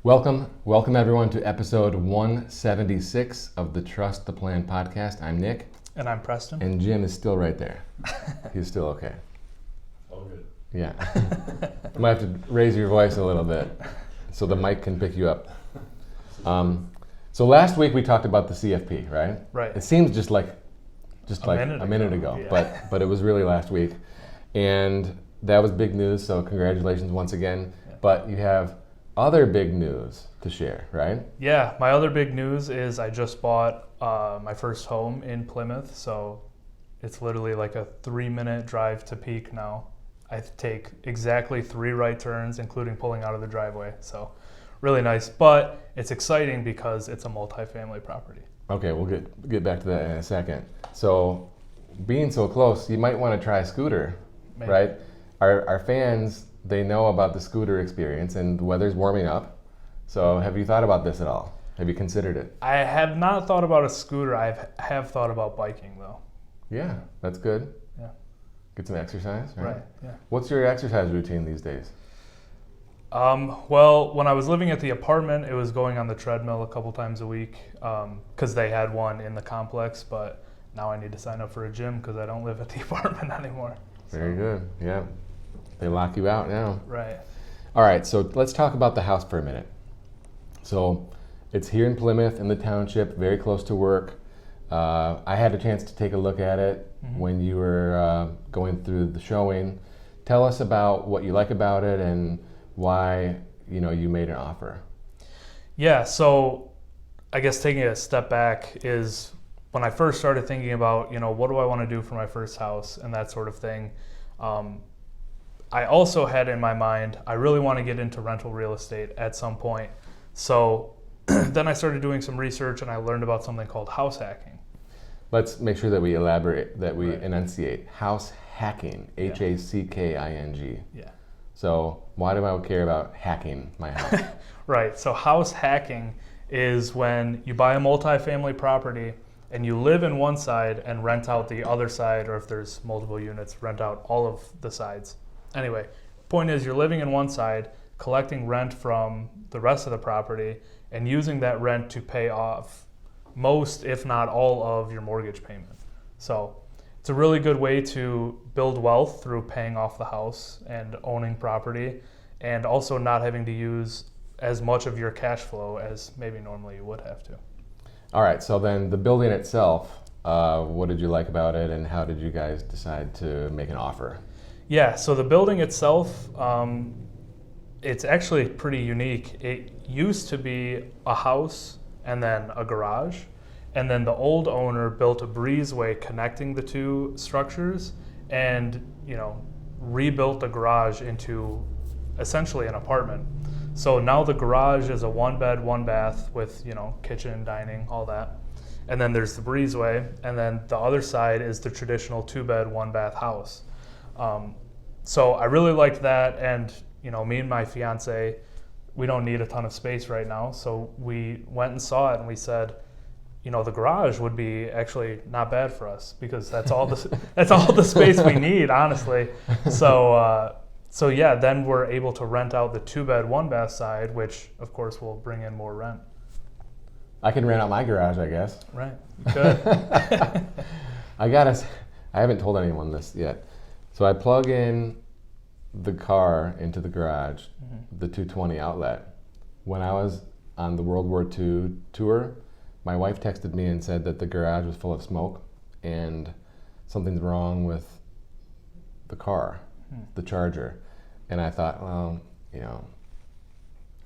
Welcome everyone to episode 176 of the Trust the Plan podcast. I'm Nick. And I'm Preston. And Jim is still right there. He's still okay. All good. Yeah. You might have to raise your voice a little bit so the mic can pick you up. So last week we talked about the CFP, right? Right. It seems just like a minute ago, yeah. but it was really last week. And that was big news, so congratulations once again. Yeah. But you have other big news to share, right? Yeah, my other big news is I just bought my first home in Plymouth, so it's literally like a 3-minute drive to Peak now. I take exactly 3 right turns, including pulling out of the driveway, so really nice. But it's exciting because it's a multifamily property. Okay, we'll get back to that in a second. So being so close, you might want to try a scooter, Maybe. Right? Our fans, they know about the scooter experience, and the weather's warming up. So have you thought about this at all? Have you considered it? I have not thought about a scooter. I have thought about biking, though. Yeah, that's good. Yeah. Get some exercise, right? Right, yeah. What's your exercise routine these days? Well, when I was living at the apartment, it was going on the treadmill a couple times a week because they had one in the complex, but now I need to sign up for a gym because I don't live at the apartment anymore. Very good, yeah. They lock you out now. Right. All right, so let's talk about the house for a minute. So it's here in Plymouth in the township, very close to work. I had a chance to take a look at it when you were going through the showing. Tell us about what you like about it and why you made an offer. Yeah, so I guess taking a step back is when I first started thinking about, what do I want to do for my first house and that sort of thing. I also had in my mind, I really want to get into rental real estate at some point. So then I started doing some research and I learned about something called house hacking. Let's make sure that we elaborate, that we Right. enunciate. House hacking, Yeah. H-A-C-K-I-N-G. Yeah. So why do I care about hacking my house? Right, so house hacking is when you buy a multifamily property and you live in one side and rent out the other side, or if there's multiple units, rent out all of the sides. Anyway, point is you're living in one side, collecting rent from the rest of the property, and using that rent to pay off most, if not all, of your mortgage payment. So it's a really good way to build wealth through paying off the house and owning property, and also not having to use as much of your cash flow as maybe normally you would have to. All right, so then the building itself, what did you like about it and how did you guys decide to make an offer? Yeah, so the building itself, it's actually pretty unique. It used to be a house and then a garage, and then the old owner built a breezeway connecting the two structures and, rebuilt the garage into essentially an apartment. So now the garage is a 1-bed, 1-bath with, kitchen, dining, all that. And then there's the breezeway, and then the other side is the traditional 2-bed, 1-bath house. So I really liked that, and me and my fiance, we don't need a ton of space right now, so we went and saw it and we said, the garage would be actually not bad for us because that's all the space we need, honestly. So yeah, then we're able to rent out the 2-bed, 1-bath side, which of course will bring in more rent. I can rent out my garage, I guess. Right, good. I haven't told anyone this yet. So I plug in the car into the garage, the 220 outlet. When I was on the World War II tour, my wife texted me and said that the garage was full of smoke and something's wrong with the car, the Charger. And I thought, well,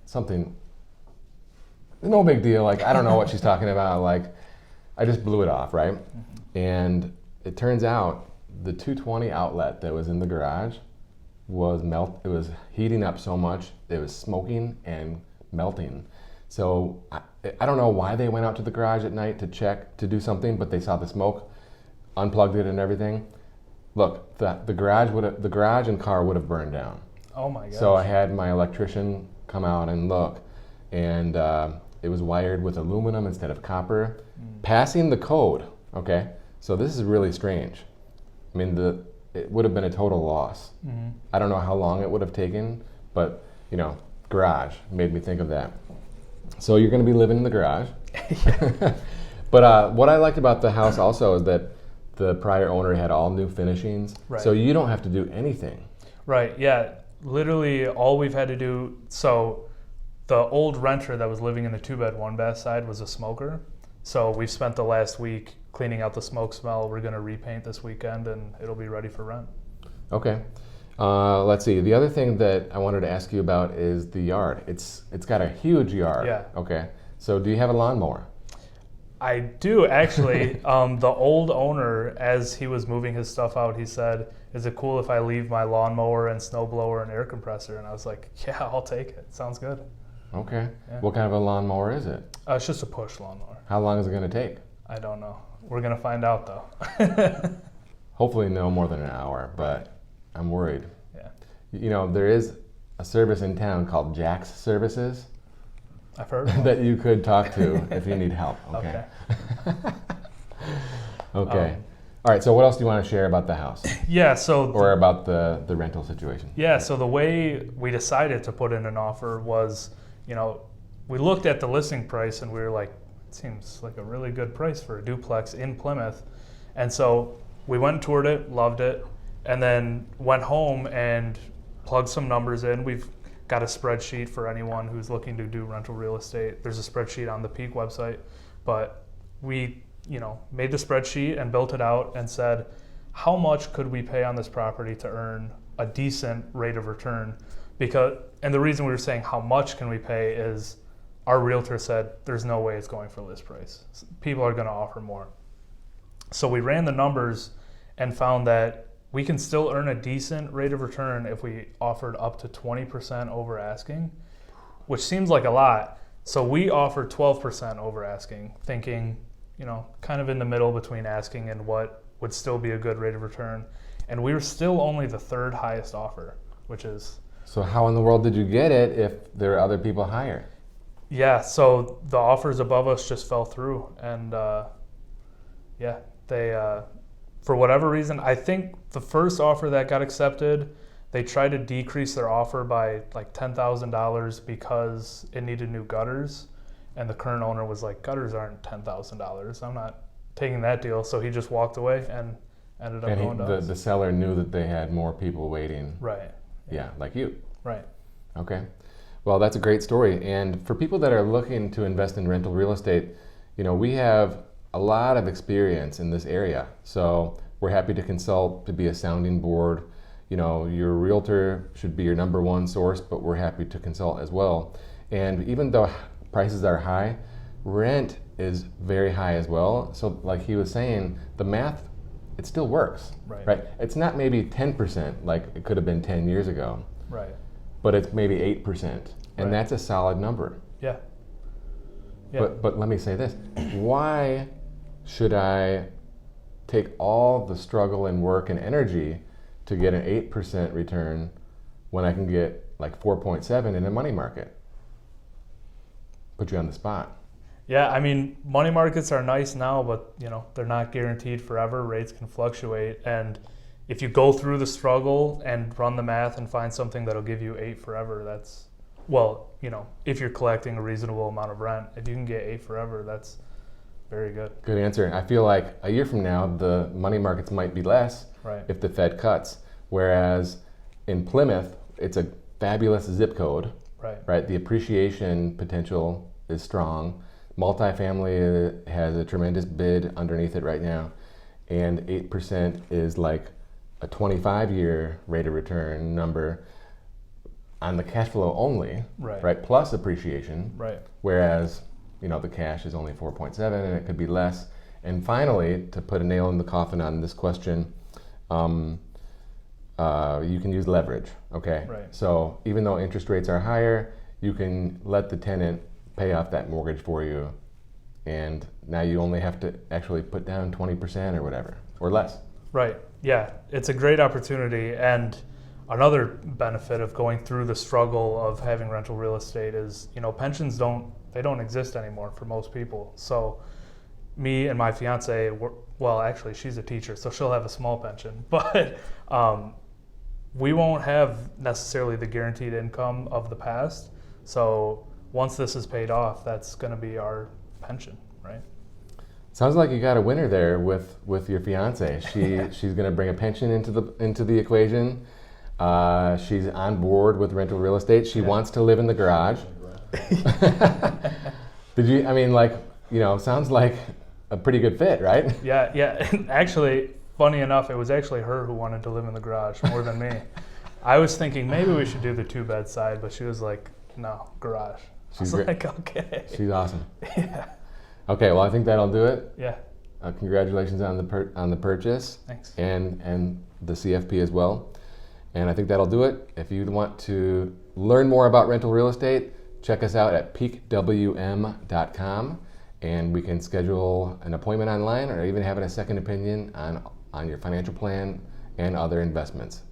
something, no big deal. Like, I don't know what she's talking about. Like, I just blew it off, right? And it turns out the 220 outlet that was in the garage was it was heating up so much, it was smoking and melting. So I don't know why they went out to the garage at night to check, to do something, but they saw the smoke, unplugged it and everything. Look, the garage and car would have burned down. Oh my gosh. So I had my electrician come out and look, and it was wired with aluminum instead of copper, passing the code, okay? So this is really strange. I mean, it would have been a total loss. I don't know how long it would have taken, but garage made me think of that. So you're going to be living in the garage. But what I liked about the house also is that the prior owner had all new finishings. Right. So you don't have to do anything. Right, yeah. Literally all we've had to do, so the old renter that was living in the 2-bed, 1-bath side was a smoker. So we've spent the last week cleaning out the smoke smell. We're going to repaint this weekend and it'll be ready for rent. Okay. Let's see. The other thing that I wanted to ask you about is the yard. It's got a huge yard. Yeah. Okay. So do you have a lawnmower? I do actually. The old owner, as he was moving his stuff out, he said, "Is it cool if I leave my lawnmower and snowblower and air compressor?" And I was like, "Yeah, I'll take it. Sounds good." Okay. Yeah. What kind of a lawnmower is it? It's just a push lawnmower. How long is it going to take? I don't know. We're gonna find out though. Hopefully no more than an hour, but I'm worried. Yeah. You know, there is a service in town called Jack's Services I've heard of that you could talk to if you need help. Okay. Okay. All right. So what else do you want to share about the house Yeah, so or about the rental situation? yeah, so the way we decided to put in an offer was, we looked at the listing price and we were like, it seems like a really good price for a duplex in Plymouth. And so we went and toured it, loved it, and then went home and plugged some numbers in. We've got a spreadsheet for anyone who's looking to do rental real estate. There's a spreadsheet on the Peak website, but we, made the spreadsheet and built it out and said, how much could we pay on this property to earn a decent rate of return? And the reason we were saying how much can we pay is our realtor said there's no way it's going for list price. People are going to offer more. So we ran the numbers and found that we can still earn a decent rate of return if we offered up to 20% over asking, which seems like a lot. So we offered 12% over asking, thinking, kind of in the middle between asking and what would still be a good rate of return. And we were still only the third highest offer, which is... So how in the world did you get it if there are other people higher? Yeah, so the offers above us just fell through. And they... for whatever reason, I think the first offer that got accepted, they tried to decrease their offer by like $10,000 because it needed new gutters. And the current owner was like, gutters aren't $10,000. I'm not taking that deal. So he just walked away and ended up going to us. The seller knew that they had more people waiting. Right. Yeah, like you. Right. Okay. Well, that's a great story. And for people that are looking to invest in rental real estate, we have a lot of experience in this area. So we're happy to consult, to be a sounding board. Your realtor should be your number one source, but we're happy to consult as well. And even though prices are high, rent is very high as well. So like he was saying, the math, it still works, right? It's not maybe 10% like it could have been 10 years ago, right? But it's maybe 8%. And that's a solid number. Yeah. Yeah. But let me say this, why should I take all the struggle and work and energy to get an 8% return when I can get like 4.7 in a money market? Put you on the spot. Yeah, I mean, money markets are nice now, but they're not guaranteed forever. Rates can fluctuate, and if you go through the struggle and run the math and find something that'll give you 8 forever, that's if you're collecting a reasonable amount of rent, if you can get 8 forever, that's very good. Good answer. I feel like a year from now, the money markets might be less if the Fed cuts. Whereas in Plymouth, it's a fabulous zip code. Right. The appreciation potential is strong. Multifamily has a tremendous bid underneath it right now. And 8% is like a 25-year rate of return number on the cash flow only, right? Plus appreciation. Right. Whereas, the cash is only 4.7 and it could be less. And finally, to put a nail in the coffin on this question, you can use leverage, okay? Right. So even though interest rates are higher, you can let the tenant pay off that mortgage for you. And now you only have to actually put down 20% or whatever, or less. Right. Yeah, it's a great opportunity. And another benefit of going through the struggle of having rental real estate is, pensions don't exist anymore for most people. So me and my fiance, actually she's a teacher, so she'll have a small pension, but we won't have necessarily the guaranteed income of the past. So once this is paid off, that's going to be our pension, right? Sounds like you got a winner there with your fiance. She's going to bring a pension into the equation. She's on board with rental real estate. She wants to live in the garage. I mean, like, sounds like a pretty good fit, right? Yeah. Actually, funny enough, it was actually her who wanted to live in the garage more than me. I was thinking maybe we should do the 2-bed side, but she was like, no, garage. I was like, okay. She's awesome. Yeah. Okay, well, I think that'll do it. Yeah. Congratulations on the purchase. Thanks. And the CFP as well. And I think that'll do it. If you want to learn more about rental real estate, check us out at peakwm.com, and we can schedule an appointment online or even having a second opinion on your financial plan and other investments.